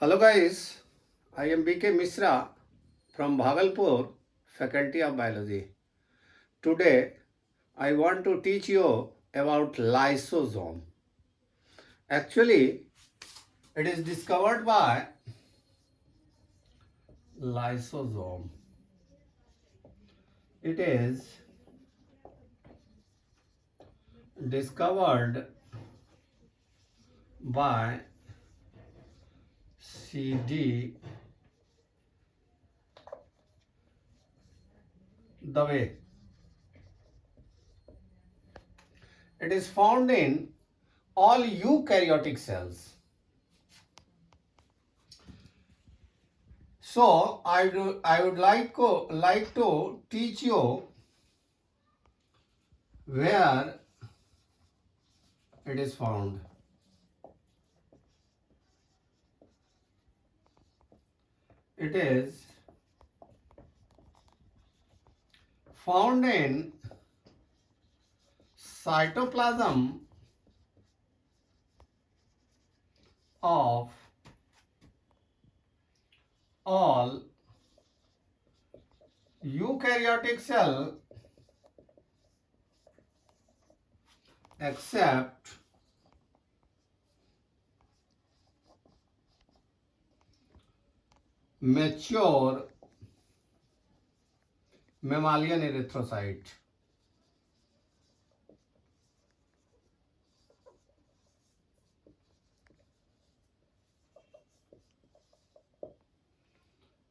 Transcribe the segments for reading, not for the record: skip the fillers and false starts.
Hello guys, I am BK Misra from Bhagalpur, Faculty of Biology. Today I want to teach you about lysosome. Actually, it is discovered by lysosome. It is discovered by C.D. Dave. It is found in all eukaryotic cells. So I would like to teach you where it is found. It is found in cytoplasm of all eukaryotic cell except mature mammalian erythrocyte.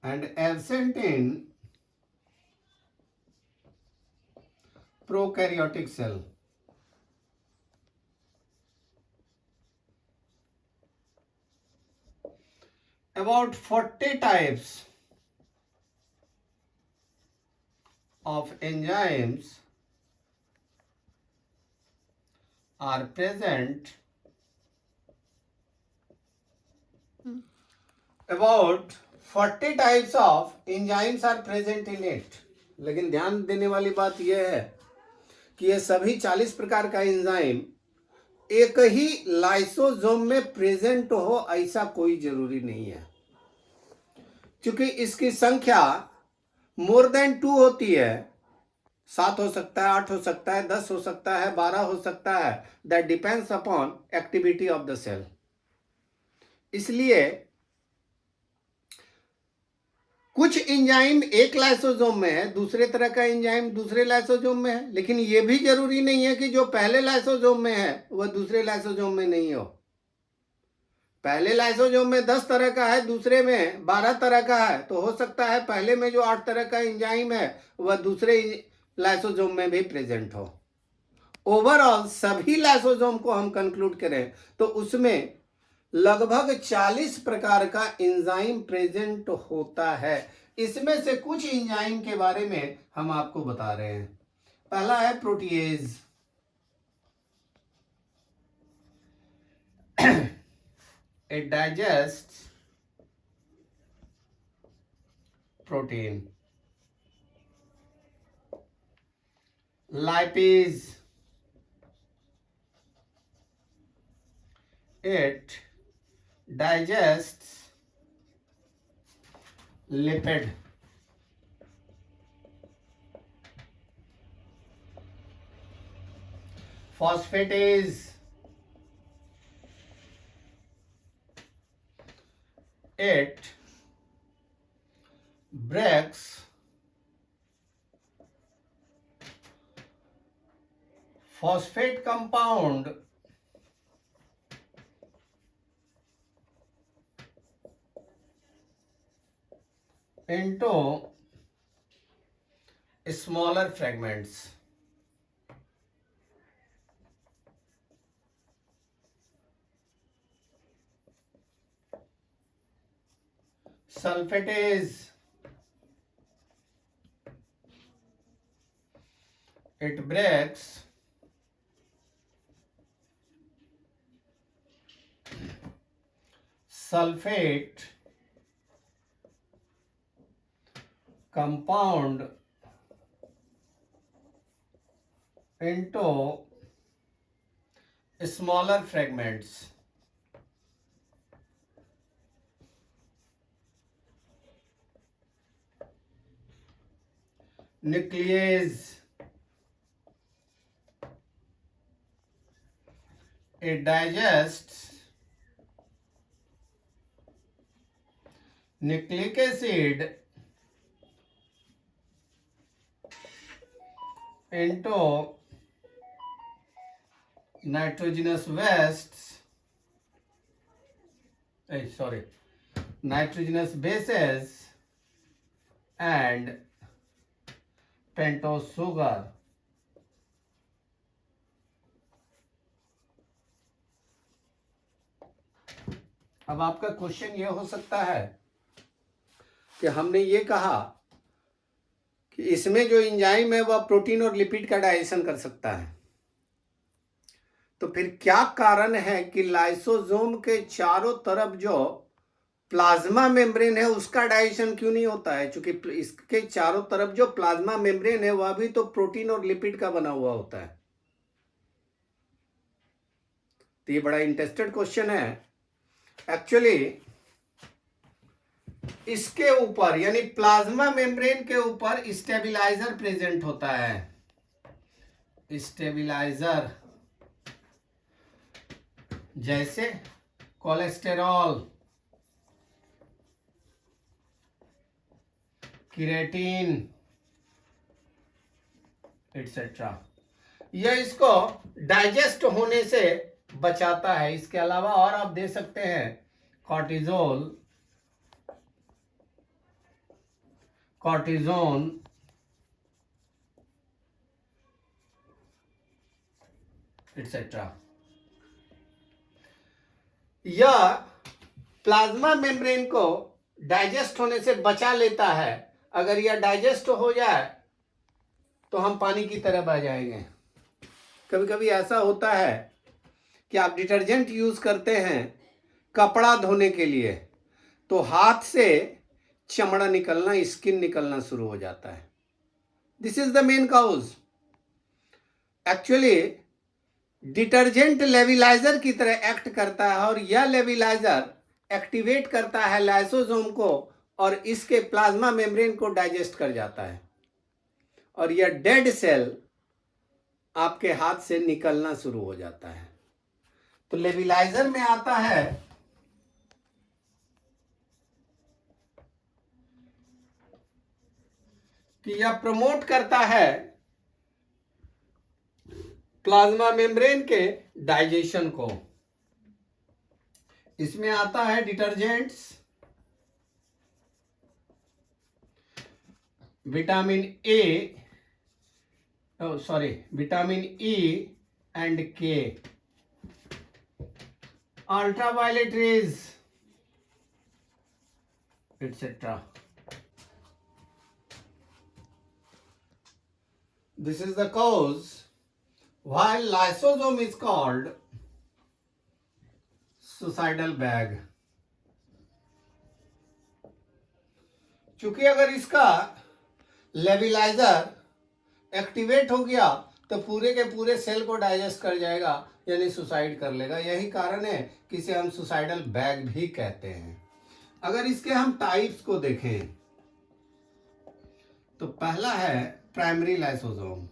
And absent in prokaryotic cell. About 40 types of enzymes are present. About 40 types of enzymes are present in it. लेकिन ध्यान देने वाली बात यह है कि ये सभी 40 प्रकार का एंजाइम एक ही लाइसोसोम में प्रेजेंट हो ऐसा कोई जरूरी नहीं है, क्योंकि इसकी संख्या मोर देन 2 होती है. 7 हो सकता है, 8 हो सकता है, 10 हो सकता है, 12 हो सकता है. That depends upon activity of the cell. इसलिए कुछ एंजाइम एक लाइसोसोम में है, दूसरे तरह का एंजाइम दूसरे लाइसोसोम में है, लेकिन यह भी जरूरी नहीं है कि जो पहले लाइसोसोम में है वह दूसरे लाइसोसोम में नहीं हो. पहले लाइसोसोम में 10 तरह का है, दूसरे में 12 तरह का है, तो हो सकता है पहले में जो 8 तरह का एंजाइम है वह दूसरे लाइसोसोम में भी प्रेजेंट हो. ओवरऑल सभी लाइसोसोम को हम कंक्लूड करें तो उसमें लगभग 40 प्रकार का एंजाइम प्रेजेंट होता है. इसमें से कुछ एंजाइम के बारे में हम आपको बता रहे हैं. पहला है protease. It digests protein. Lipase. It digests lipid. Phosphatase. It breaks phosphate compound into smaller fragments. Sulfatase. It breaks sulfate compound into smaller fragments. nuclease, it digests nucleic acid into nitrogenous wastes, nitrogenous bases and pentose sugar. अब आपका question ये हो सकता है कि हमने ये कहा कि इसमें जो एंजाइम है वह प्रोटीन और लिपिड का डाइजेशन कर सकता है, तो फिर क्या कारण है कि लाइसोसोम के चारों तरफ जो प्लाज्मा मेम्ब्रेन है उसका डाइजेशन क्यों नहीं होता है? क्योंकि इसके चारों तरफ जो प्लाज्मा मेम्ब्रेन है वह भी तो प्रोटीन और लिपिड का बना हुआ होता है। तो ये बड़ा इंटरेस्टेड क्वेश्चन है। एक्चुअली इसके ऊपर यानी प्लाज्मा मेम्ब्रेन के ऊपर स्टेबिलाईजर प्रेजेंट होता है, स्टेबिलाईजर, जैसे कोलेस्टेरॉल, केराटिन एटसेट्रा। यह इसको डाइजेस्ट होने से बचाता है। इसके अलावा और आप दे सकते हैं कॉर्टिजोल, कॉर्टिजोन, एटसेट्रा। यह प्लाज्मा मेम्ब्रेन को डाइजेस्ट होने से बचा लेता है। अगर यह डाइजेस्ट हो जाए तो हम पानी की तरह बह जाएंगे। कभी कभी ऐसा होता है कि आप डिटर्जेंट यूज करते हैं कपड़ा धोने के लिए, तो हाथ से चमड़ा निकलना, स्किन निकलना शुरू हो जाता है। This is the main cause. Actually detergent लेविलाइजर की तरह एक्ट करता है और यह लेविलाइजर एक्टिवेट करता है लाइसोसोम को और इसके प्लाज्मा मेम्ब्रेन को डाइजेस्ट कर जाता है और यह डेड सेल आपके हाथ से निकलना शुरू हो जाता है। तो लेविलाइजर में आता है कि यह प्रमोट करता है प्लाज्मा मेम्ब्रेन के डाइजेशन को। इसमें आता है detergents, vitamin A, vitamin E and K, ultraviolet rays etcetera. This is the cause why lysosome is called suicidal bag. चूंकि अगर इसका लेविलाइजर एक्टिवेट हो गया तो पूरे के पूरे सेल को डाइजेस्ट कर जाएगा, यानी सुसाइड कर लेगा। यही कारण है कि इसे हम सुसाइडल बैग भी कहते हैं। अगर इसके हम टाइप्स को देखें तो पहला है primary lysosome.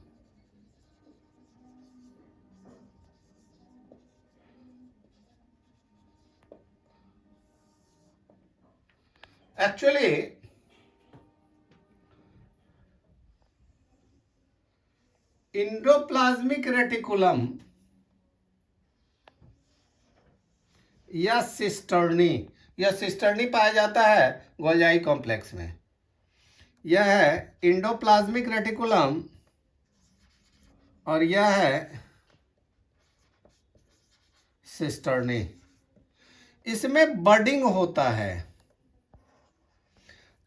Actually endoplasmic reticulum या सिस्टर्नी पाया जाता है गोल्जाई कॉम्प्लेक्स में। यह है इंडोप्लाज्मिक रेटिकुलम और यह है सिस्टर्नी। इसमें बडिंग होता है,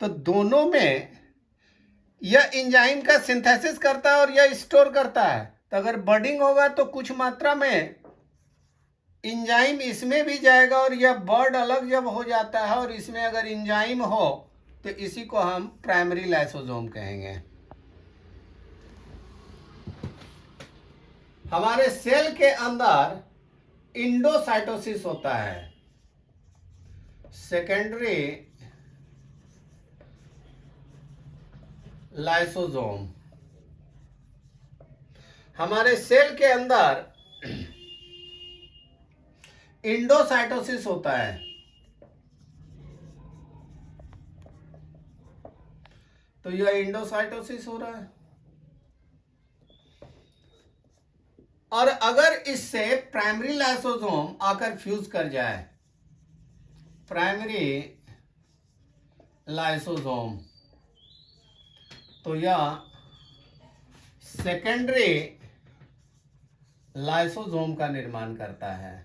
तो दोनों में यह एंजाइम का सिंथेसिस करता है और यह स्टोर करता है। तो अगर बडिंग होगा तो कुछ मात्रा में एंजाइम इसमें भी जाएगा और यह बर्ड अलग जब हो जाता है और इसमें अगर एंजाइम हो तो इसी को हम प्राइमरी लाइसोसोम कहेंगे। हमारे सेल के अंदर इंडोसाइटोसिस होता है, सेकेंडरी लाइसोसोम। हमारे सेल के अंदर इंडोसाइटोसिस होता है। तो यह इंडोसाइटोसिस हो रहा है, और अगर इससे प्राइमरी लाइसोसोम आकर फ्यूज कर जाए, प्राइमरी लाइसोसोम, तो यह सेकेंडरी लाइसोसोम का निर्माण करता है।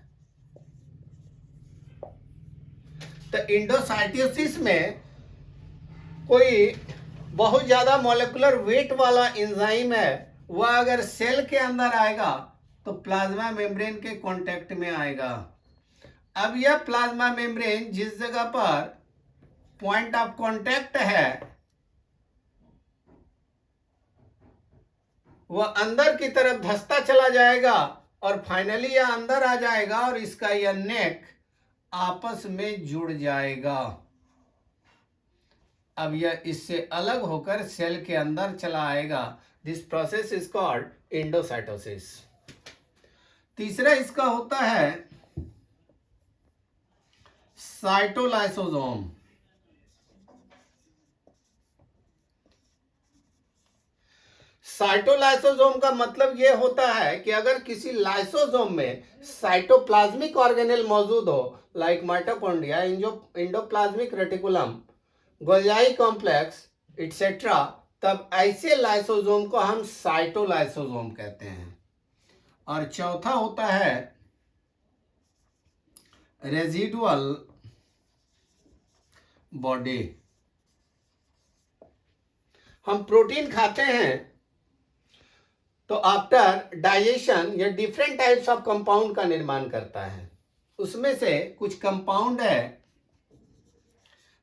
तो इंडोसाइटोसिस में कोई बहुत ज्यादा मॉलिक्यूलर वेट वाला एंजाइम है, वह अगर सेल के अंदर आएगा तो प्लाज्मा मेम्ब्रेन के कांटेक्ट में आएगा। अब यह प्लाज्मा मेम्ब्रेन जिस जगह पर पॉइंट ऑफ कांटेक्ट है, वह अंदर की तरफ धंसता चला जाएगा और फाइनली यह अंदर आ जाएगा और इसका यह नेक आपस में जुड़ जाएगा। अब यह इससे अलग होकर सेल के अंदर चला आएगा। This process is called endocytosis. तीसरा इसका होता है साइटोलाइसोसोम। साइटोलाइसोसोम का मतलब यह होता है कि अगर किसी लाइसोसोम में साइटोप्लाज्मिक ऑर्गेनेल मौजूद हो, like mitochondria, endoplasmic reticulum, Golgi complex et cetera, तब ऐसे लाइसोसोम को हम साइटोलाइसोसोम कहते हैं। और चौथा होता है रेजिडुअल बॉडी। हम प्रोटीन खाते हैं तो आफ्टर डाइजेशन ये डिफरेंट टाइप्स ऑफ कंपाउंड का निर्माण करता है। उसमें से कुछ कंपाउंड है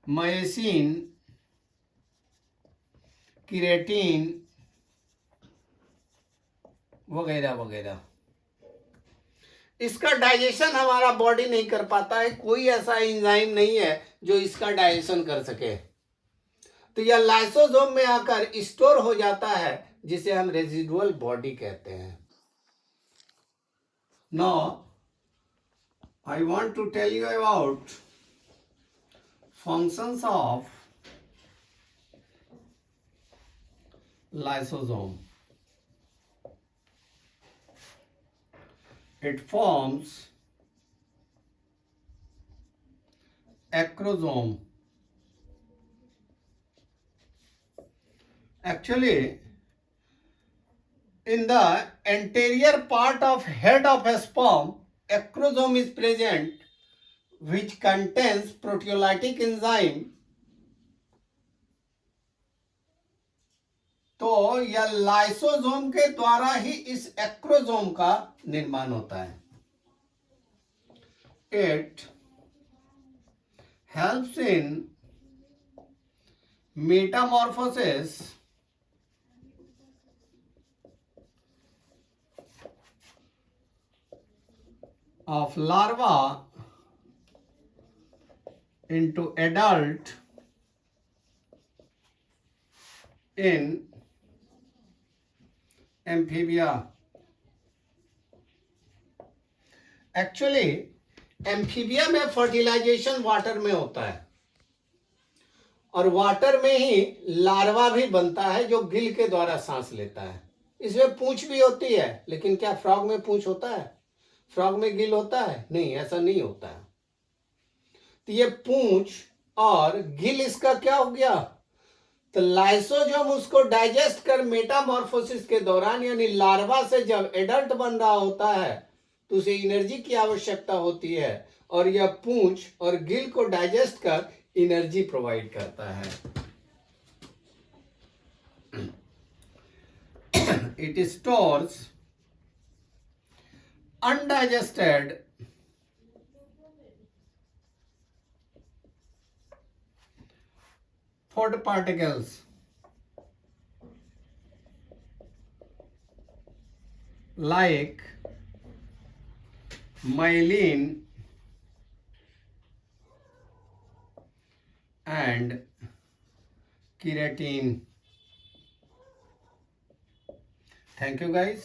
मायोसिन, केराटिन वगैरह वगैरह। इसका डाइजेशन हमारा बॉडी नहीं कर पाता है, कोई ऐसा एंजाइम नहीं है जो इसका डाइजेशन कर सके। तो यह लाइसोसोम में आकर स्टोर हो जाता है, जिसे हम रेजिडुअल बॉडी कहते हैं। Now I want to tell you about functions of lysosome. It forms acrosome. Actually, in the anterior part of head of a sperm, acrosome is present, which contains proteolytic enzyme. तो यह lysosome के द्वारा ही इस acrosome का निर्माण होता है। It helps in Metamorphosis of larva into adult in amphibia. Actually amphibia में फर्टिलाइजेशन वाटर में होता है, और वाटर में ही लार्वा भी बनता है जो गिल के द्वारा सांस लेता है। इसमें पूंछ भी होती है, लेकिन क्या फ्रॉग में पूंछ होता है? फ्रॉग में गिल होता है? नहीं, ऐसा नहीं होता है। तो ये पूंछ और गिल इसका क्या हो गया? तो लाइसोसोम उसको डाइजेस्ट कर मेटामॉर्फोसिस के दौरान, यानी लार्वा से जब एडल्ट बन रहा होता है, तो उसे एनर्जी की आवश्यकता होती है, और यह पूंछ और गिल को डाइजेस्ट कर एनर्जी प्रोवाइड करता है। It stores undigested food particles like myelin and keratin. Thank you guys.